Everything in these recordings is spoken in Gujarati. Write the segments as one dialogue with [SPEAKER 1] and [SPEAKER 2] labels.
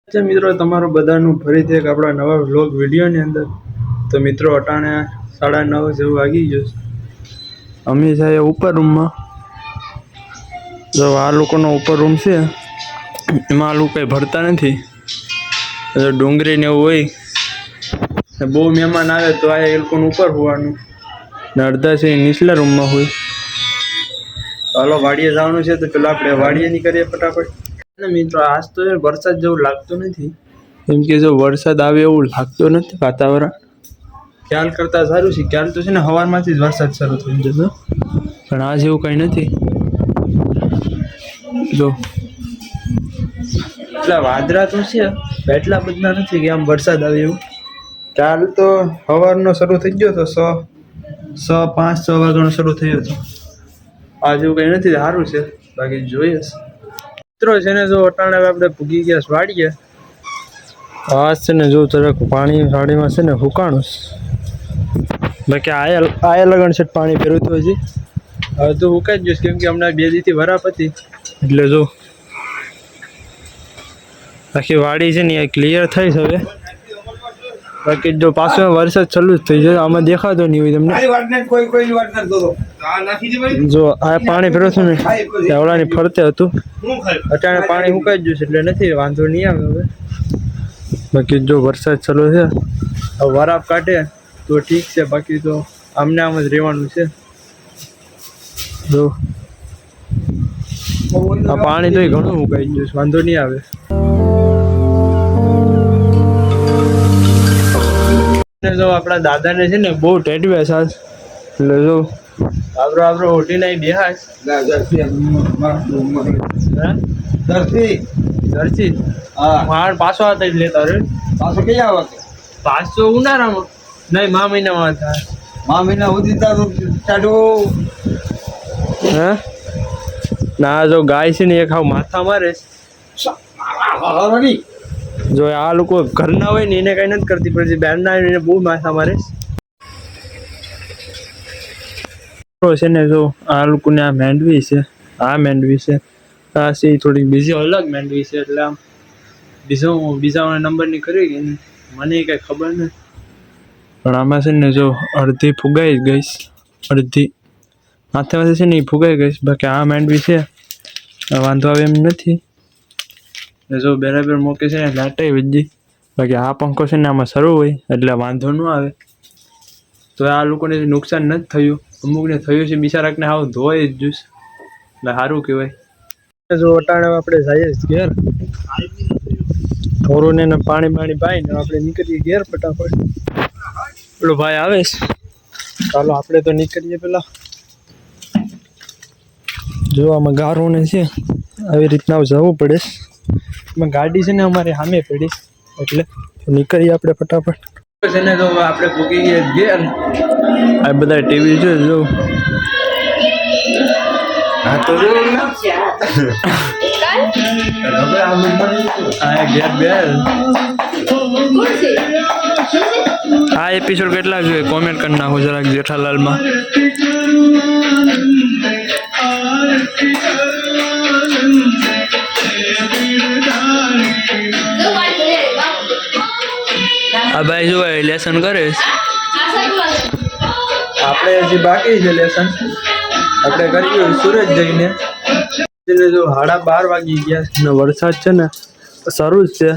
[SPEAKER 1] મિત્રો તમારું બધાનું ફરીથી એક આપણા નવા વ્લોગ વિડીયોની અંદર તો મિત્રો અટાણે 9:30 જેવું વાગી ગયું અમે જાય ઉપર રૂમમાં જો આ લોકોનો ઉપર રૂમ છે એમાં આ લોકો કંઈ ભરતા નથી ડુંગળી ને એવું હોય બહુ મહેમાન આવે તો આ એ લોકોનું ઉપર હોવાનું ને અડધા છે નીચલા રૂમમાં હોય હાલો વાડીએ જવાનું છે તો પેલા આપણે વાડીએ નીકળીએ ફટાફટ મિત્રો આજ તો વરસાદ જેવું લાગતું નથી કેમ કે જો વરસાદ આવે એવું લાગતું નથી વાતાવરણ ખ્યાલ કરતા સારું છે ખ્યાલ તો છે ને સવારમાંથી જ વરસાદ શરૂ થઈ જતો પણ આજ એવું કંઈ નથી જો એટલા વાદળા તો છે એટલા બધા નથી કે આમ વરસાદ આવે એવું ખ્યાલ તો સવારનો શરૂ થઈ ગયો તો 5-6 વાગ્યાનો શરૂ થયો હતો આજ એવું કંઈ નથી સારું છે બાકી જોઈએ મિત્રો છે ને જો અટાણે આપણે ભૂગી ગયા વાડીએ આજ છે ને જો જરાક પાણી વાડીમાં છે ને હુકાણું બાકી આયા લગન છે પાણી ફેરવતું હજી હવે તો હુકાઈ જ જઈશ કેમ કે હમણાં 2 દીથી વરાપ હતી એટલે જો આખી વાડી છે ને એ ક્લિયર થઈ છે હવે બાકી જો પાછો વરસાદ ચાલુ જ થઈ જાય આમાં દેખાતો નહીં હોય તમને જો આ પાણી ફેરવતું ને આવડાની ફરતે હતું અટાણે પાણી મુકાઈ જ જશે એટલે નથી વાંધો નહીં આવે હવે બાકી જો વરસાદ ચાલુ છે હવે વરાપ કાઢે તો ઠીક છે બાકી તો આમને આમ જ રહેવાનું છે જો આ પાણી તો ઘણું મુકાઈ ગયું વાંધો નહીં આવે જો આપણા દાદાને છે ને બહુ ટેટવે સાસ એટલે જો આપણો ઓઢીને અહીં બેહાશ દર્શી હા પાછો આવતા જ લેતા રે પાછો ક્યાં આવે પાછો ઉનાળામાં નહીં મહિનામાં થાય મહિના સુધી તારું હે ના જો ગાય છે ને એક હાવ માથા મારે જો આ લોકો ઘરના હોય ને એને કઈ નથી કરતી પણ જે બહારના હોય એને બહુ માથા મારે છે ને જો આ લોકોને આ મેંડવી છે આ છે થોડીક બીજી અલગ મેંડવી છે એટલે આમ બીજા નંબરની કરી ગઈ મને કઈ ખબર નથી પણ આમાં છે ને જો અડધી ફુગાઈ ગઈશ અડધી માથેમાંથી છે ને એ ફુગાઈ ગઈશ બાકી આ મેંડવી છે વાંધો આવે એમ નથી જો બરાબર મોકે છે ને લાટાઈ વજી બાકી આ પંખો છે ને આમાં શરૂ હોય એટલે વાંધો ન આવે તો આ લોકોને નુકસાન નથી થયું અમુકને થયું છે બિચારાકને હાવ ધોઈ જ જુસ એટલે સારું કહેવાય જો અટાણે આપણે જઈએ ઘેર ઢોરોને પાણી પાઈને આપણે નીકળીએ ઘેર ફટાફટ પેલો ભાઈ આવે ચાલો આપણે તો નીકળીએ પેલા જો આમાં ગારોને છે આવી રીતના જવું પડે એમાં ગાડી છે ને અમારે સામે પડી એટલે નીકળીએ આપણે ફટાફટ છે ને તો આપણે ભૂકી ગયા ઘેર આ બધા ટીવી છે જો હા તો આ એપિસોડ કેટલા જોઈએ કોમેન્ટ કરી નાખો જરાક જેઠાલાલમાં આ ભાઈ જો લેસન કરે આપણે હજી બાકી છે લેસન આપણે કરીએ સુરત જઈને જો 12:30 વાગી ગયા ને વરસાદ છે ને શરૂ જ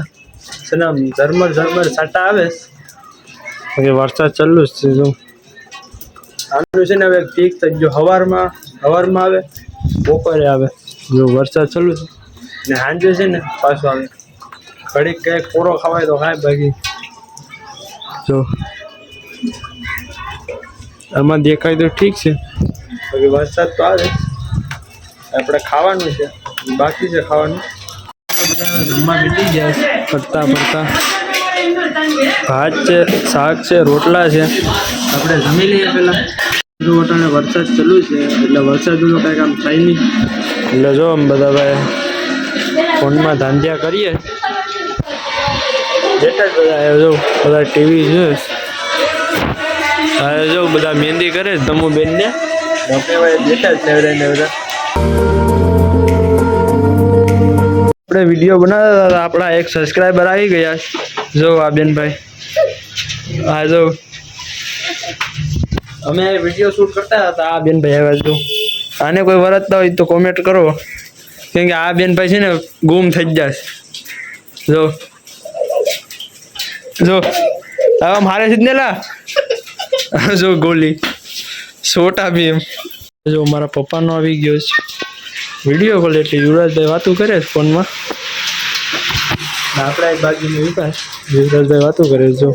[SPEAKER 1] છે ને ઝરમર છાંટા આવે કે વરસાદ ચાલુ જ છે જો આનું છે ને હવે ઠીક થઈ ગયો સવારમાં આવે બપોરે આવે જો વરસાદ ચાલુ છે ને સાંજે છે ને પાછો આવે ઘડીક કંઈક કોરો ખવાય તો ખાય બાકી જો આમાં દેખાય તો ઠીક છે બાકી વરસાદ તો આવે આપણે ખાવાનું છે બાકી છે ખાવાનું જમવા બેઠી જાય ફરતા ભાત છે શાક છે રોટલા છે આપણે જમી લઈએ પહેલાં જો અટાણે વરસાદ ચાલુ છે એટલે વરસાદનું કાંઈક આમ થાય નહીં એટલે જો આમ બધા ભાઈ ફોનમાં ધાંધ્યા કરીએ જેટલા જ બધા જો બધા ટીવી છે હવે જો બધા મહેંદી કરે તમુ બેનને આપણે ભાઈ જેઠા જ છે બધા આપણે વિડીયો બનાવતા હતા આપણા એક સબસ્ક્રાઈબર આવી ગયા જો આ બેનભાઈ હા જો અમે વિડીયો શૂટ કરતા હતા આ બેનભાઈ આવ્યા જો આને કોઈ વરતતા હોય તો કોમેન્ટ કરો કેમ કે આ બેનભાઈ છે ને ગુમ થઈ જશે જો જો હવે મારે જ ને લા જો ગોલી છોટા ભીમ જો મારા પપ્પાનો આવી ગયો છે વિડીયો કોલ એટલે યુવરાજભાઈ વાતું કરે છે ફોનમાં આપણા એક બાજુમાં વિકાસ યુવરાજભાઈ વાતું કરે જો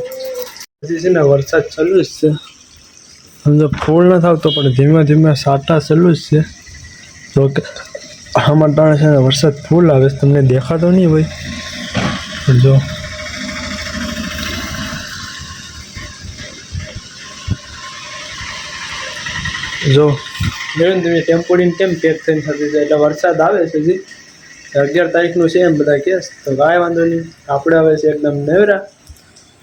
[SPEAKER 1] પછી છે ને વરસાદ ચાલુ જ છે સમજો ફૂલ ન થતો પણ ધીમે ધીમે સાટા ચાલુ જ છે જો કે આમાં ટાણે છે ને વરસાદ ફૂલ આવે છે તમને દેખાતો નહીં ભાઈ જો જો ધીમે ધીમે ટેમ્પોડીને કેમ પેક થઈને થતી જાય એટલે વરસાદ આવે છે હજી 11 તારીખનું છે એમ બધા કહે તો કાંઈ વાંધો નહીં આપણે હવે છે એકદમ નવરા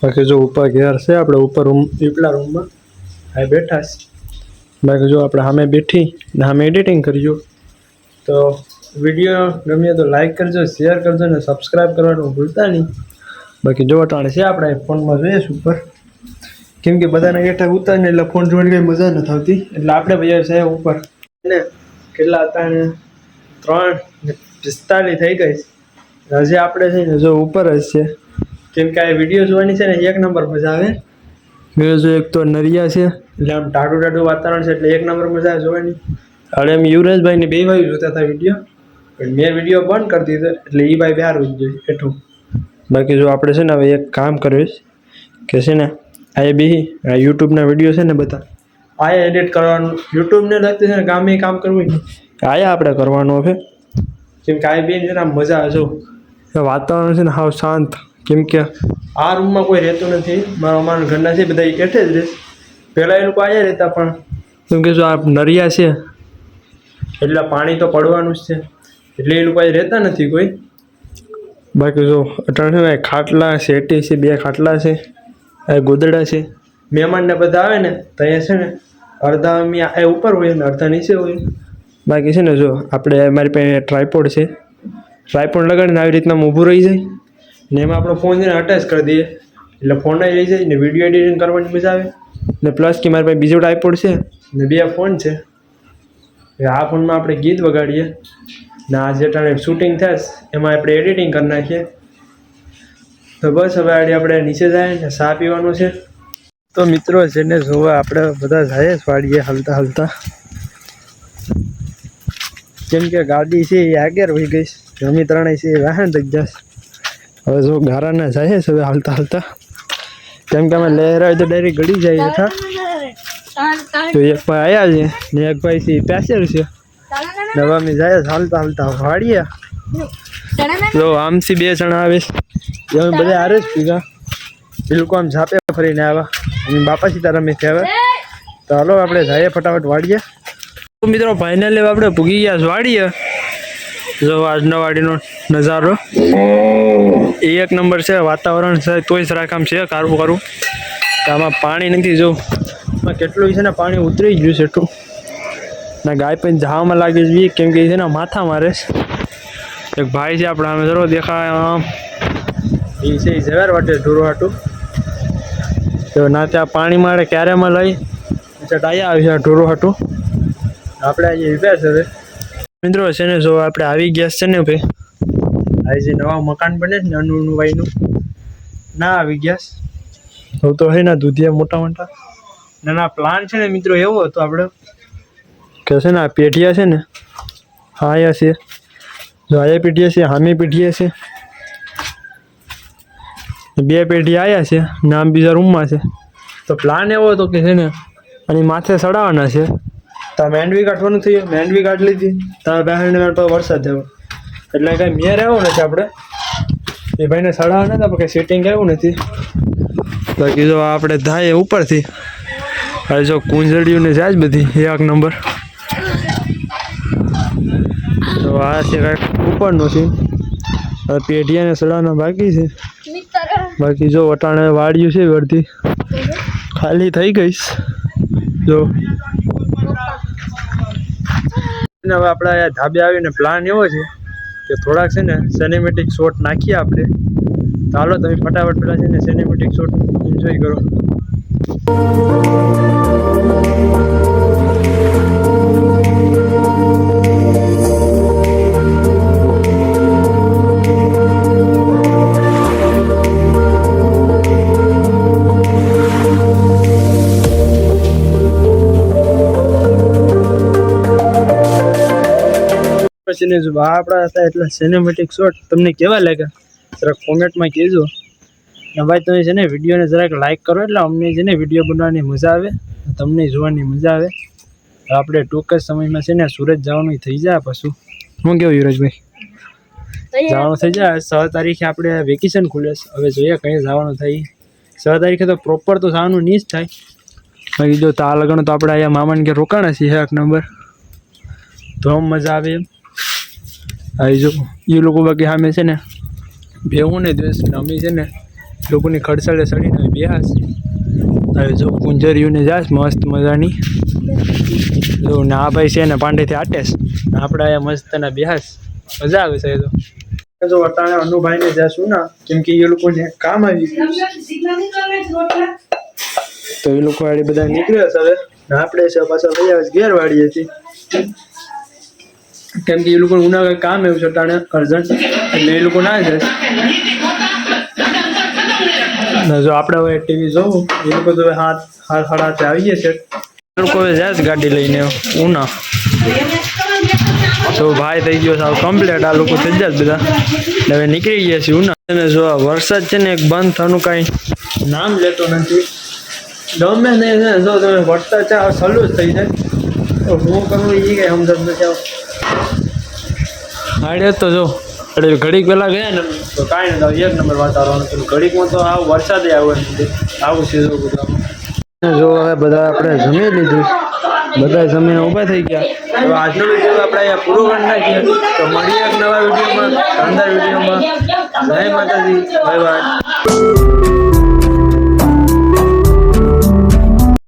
[SPEAKER 1] બાકી જો ઉપર ઘેર છે આપણે ઉપર રૂમ પીપલા રૂમમાં આ બેઠા છે બાકી જો આપણે સામે બેઠી ને સામે એડિટિંગ કરજો તો વિડીયો ગમે તો લાઈક કરજો શેર કરજો ને સબસ્ક્રાઈબ કરવાનું ભૂલતા નહીં બાકી જો અટાણે છે આપણે ફોનમાં જોઈએ ઉપર કેમ કે બધાને હેઠળ ઉતારીને એટલે ફોન જોવાની કંઈ મજા નથી આવતી એટલે આપણે ભાઈ છે ઉપર ને કેટલા હતા ને 3:45 થઈ ગઈ હજી આપણે છે ને જો ઉપર જ છે કેમ કે આ વિડીયો જોવાની છે ને એક નંબર મજા આવે જો એક તો નરિયા છે એટલે આમ ટાઢું ટાઢું વાતાવરણ છે એટલે એક નંબર મજા આવે જોવાની હવે એમ યુવરાજભાઈને બે ભાઈ જોતા હતા વિડીયો પણ મેં વિડીયો બંધ કરી દીધો એટલે એ ભાઈ બહાર જ જોઈએ એટલું બાકી જો આપણે છે ને હવે એક કામ કરીશ કે છે ને આ બી આ યુટ્યુબના વિડીયો છે ને બધા આયા એડિટ કરવાનું યુટ્યુબને લગતી છે ને કામ કરવું નહીં આયા આપણે કરવાનું હવે કેમ કે આ બી છે ને મજા આવે જો વાતાવરણ છે ને હાવ શાંત કેમ કે આ રૂમમાં કોઈ રહેતું નથી અમારા ઘરના છે બધા એઠે જ રહે પહેલાં એ લોકો આવ્યા રહેતા પણ કેમ કે જો આ નરિયા છે એટલે પાણી તો પડવાનું જ છે એટલે એ લોકો અહીં રહેતા નથી કોઈ બાકી જો અટાણે ખાટલા શેટી છે 2 ખાટલા છે આ ગોદડા છે મહેમાનને બધા આવે ને તો અહીંયા છે ને અડધા એ ઉપર હોય ને અડધા નીચે હોય બાકી છે ને જો આપણે મારી પાસે ટ્રાયપોડ છે ટ્રાયપોડ લગાડીને આવી રીતના ઊભું રહી જાય ને એમાં આપણો ફોન છે ને અટેચ કરી દઈએ એટલે ફોન રહી જાય ને વિડીયો એડિટિંગ કરવાની મજા આવે ને પ્લસ કે મારી પાસે બીજો ટ્રાયપોડ છે ને 2 ફોન છે આ ફોનમાં આપણે ગીત વગાડીએ ને આ જે ટાણે શૂટિંગ થાય એમાં આપણે એડિટિંગ કરી નાખીએ તો બસ હવે આપણે નીચે જાય ને ચા પીવાનું છે તો મિત્રો જેને જોવા આપણે બધા જાય વાડીએ હલતા હલતા કેમ કે ગાડી છે એ આગળ વહી ગઈ જમી ત્રણેય છે એ વાહન થઈ જશે હવે જો ગારાના જાય છે હવે હાલતા હાલતા કેમ કે અમે લહેરાય તો ડાયરેક્ટ ગળી જાય હતા તો એક ભાઈ આવ્યા છે ને એક ભાઈ છે પેસેર છે હવે અમે જાય હાલતા હાલતા વાડીએ જો આમથી 2 જણા આવે છે અમે બધા હારે જ પીગા એ લોકો આમ ઝાપે ફરીને આવ્યા અમે બાપા સીતારામે આવ્યા તો હાલો આપણે જઈએ ફટાફટ વાડીએ તો મિત્રો ફાઇનલી આપણે પૂગી ગયા વાડીએ જો આજનો વાડીનો નજારો એક નંબર છે વાતાવરણ છે તોય જરાક આમ છે કારવું કરવું આમાં પાણી નથી જો કેટલું છે ને પાણી ઉતરી ગયું છે એટલું ના ગાય પણ જવામાં લાગે છે કેમ કે છે ને માથા મારે એક ભાઈ છે આપણે અમે જરૂર દેખાય એ છે ઝવેર વાટે ઢોરો હાટું તો ના ત્યાં પાણી મારે ક્યારેમાં લઈ ડાયા આવી છે ઢોરો હાટું આપણે અહીંયા ઉભ્યા છે હવે મિત્રો છે ને જો આપણે આવી ગયા છે ને ભાઈ આ જે નવા મકાન બને છે ને અનુનું ભાઈનું ના આવી ગયા તો હે ને દૂધિયા મોટા મોટા ના પ્લાન છે ને મિત્રો એવો હતો આપણે કે છે ને આ પેઢિયા છે ને હા અહીંયા છે જો અહીંયા પેઢિયા છે હામી પેઢિયા છે 2 પેઢી આવ્યા છે ને આમ બીજા રૂમમાં છે તો પ્લાન એવો હતો કે છે ને અને માથે ચડાવવાના છે તો મેંડવી કાઢવાનું થયું મેંડવી કાઢી લીધી તમે બહારને વરસાદ થયો એટલે કાંઈ મેર આવ્યો નથી આપણે એ ભાઈને ચડાવવા નતા પણ કંઈ સેટિંગ આવ્યું નથી બાકી જો આપણે થાય ઉપરથી હવે જો કુંજળીઓને જાય જ બધી 1 નંબર તો આ છે કાંઈક ઉપરનો છે હવે પેઢિયાને ચડાવવાના બાકી છે બાકી જો વટાણે વાડિયું છે અડધી ખાલી થઈ ગઈશ જો હવે આપણે ધાબે આવીને પ્લાન એવો છે કે કે થોડાક છે ને સિનેમેટિક શોટ નાખીએ આપણે. તો હાલો તમે ફટાફટ પેલા છે ને સિનેમેટિક શોટ એન્જોય કરો. પછી જો આપણા હતા એટલે સિનેમેટિક શોટ તમને કેવા લાગ્યા જરાક કોમેન્ટમાં કહેજો. ને ભાઈ તમે છે ને વિડીયોને જરાક લાઇક કરો એટલે અમને છે ને વિડીયો બનાવવાની મજા આવે, તમને જોવાની મજા આવે. આપણે ટૂંક જ સમયમાં છે ને સુરત જવાનું થઈ જાય. પાછું શું કેવું યુવરાજભાઈ? જવાનું થઈ જાય. 6 તારીખે આપણે વેકેશન ખુલે છે. હવે જોઈએ કઈ જવાનું થાય. 6 તારીખે તો પ્રોપર તો જવાનું નહીં જ થાય. બાકી જો તા લગણ તો આપણે અહીંયા મામાને ઘેર રોકાણા છીએ 1 નંબર. તો મજા આવે એમ. આવી જો એ લોકો બાકી સામે છે ને બેવું ને દિવસ અમે છે ને લોકોની ખડસાડે સડીને બેહાસ. હવે જો કુંજરીઓને જાશ મસ્ત મજાની. જો ને આ ભાઈ છે ને પાંડેથી આટેશ. આપણે અહીંયા મસ્ત એના બેહાસ મજા આવે છે. તો જો અટાણે અનુભાઈને જાશું ના કેમ કે એ લોકોને કામ આવી ગયું તો એ લોકો વાળી બધા નીકળ્યા છે. હવે આપણે છે પાછા ભાઈ આવે ઘેર વાળીએ છીએ કેમ કે એ લોકો ઉના કામ એવું છે અટાણે અર્જન્ટ એટલે એ લોકો ના જાય. જો આપણે હવે ટીવી જોવું એ લોકો તો હવે 7:30 આવીએ છે. એ લોકો હવે જાય ગાડી લઈને ઉના. તો ભાઈ થઈ ગયો સાવ કમ્પ્લીટ. આ લોકો થઈ જાય બધા હવે નીકળી ગયા છે ઉના. અને જો આ વરસાદ છે ને એક બંધ થવાનું કાંઈ નામ લેતો નથી. ગમે નહીં છે જો તમે વરસાદ છે ચાલુ જ થઈ જાય તો શું કરવું એ કંઈ સમજ નથી આવતું. હાડે તો જો ઘડીક પહેલાં ગયા ને તો કાંઈ નથી 1 નંબર વાતાવરણ. ઘડીકમાં તો આવું વરસાદ આવે આવું છે. જો હવે બધા આપણે જમી લીધું, બધા જમીને ઊભા થઈ ગયા. તો આજનો વિડીયો આપણે અહીંયા પૂરો કરી નાખીએ. તો મળીએ એક નવા વિડીયોમાં, શાનદાર વિડીયોમાં. જય માતાજી, બાય બાય.